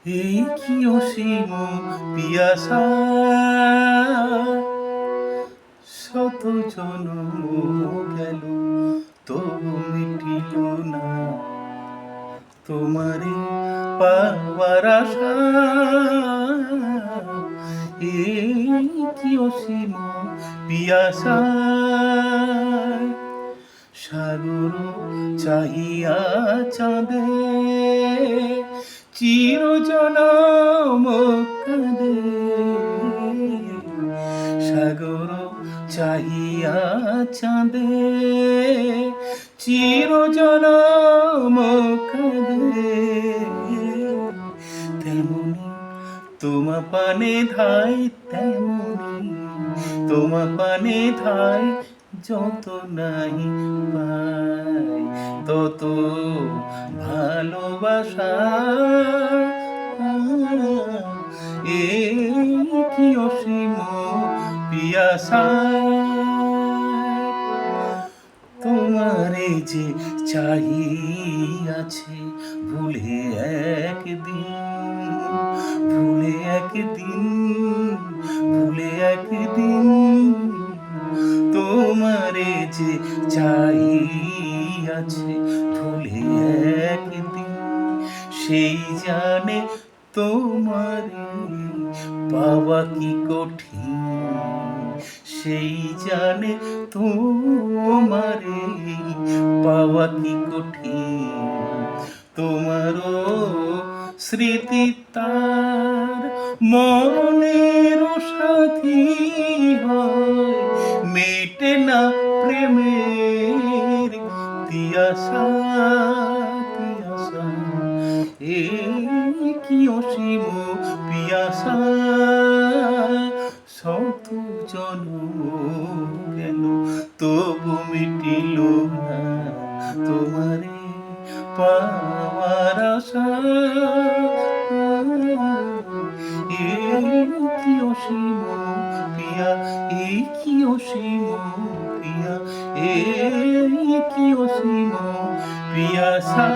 এই কি অসীম পিয়াসা, শত জনম গেল তবু মিটিল না তোমারে পাওয়ার আশা। এই কি অসীম পিয়াসা, সাগর চাহিয়া চাঁদে চির জনম কাঁদে। সাগর চাহিয়া চাঁদে চির জনম কাঁদে। তেমনি তোমা পানে ধাই, তেমনি তোমা পানে ধাই, যত নাই পাই তত ভালোবাসা। এই কি অসীম পিয়াসা, তোমারে যে চাহিয়াছে ভুলে একদিন, ভুলে একদিন, ভুলে একদিন। তোমারে যে চাহিয়াছে ভুলে একদিন, সেই জানে তোমারে পাওয়া কি কঠিন। সেই জানে তোমারে পাওয়া কি কঠিন। তোমারও স্মৃতি তার মরণের সাথী হয়, মেটে না প্রেমের তিয়াসা, তিয়াসা। এই কি অসীম পিয়াসা, শত জনম গেল তবু মিটিল না তোমারে পাওয়ার আশা। এই কি অসীম পিয়া, এই কি অসীম পিয়া, এই কি অসীম পিয়াসা।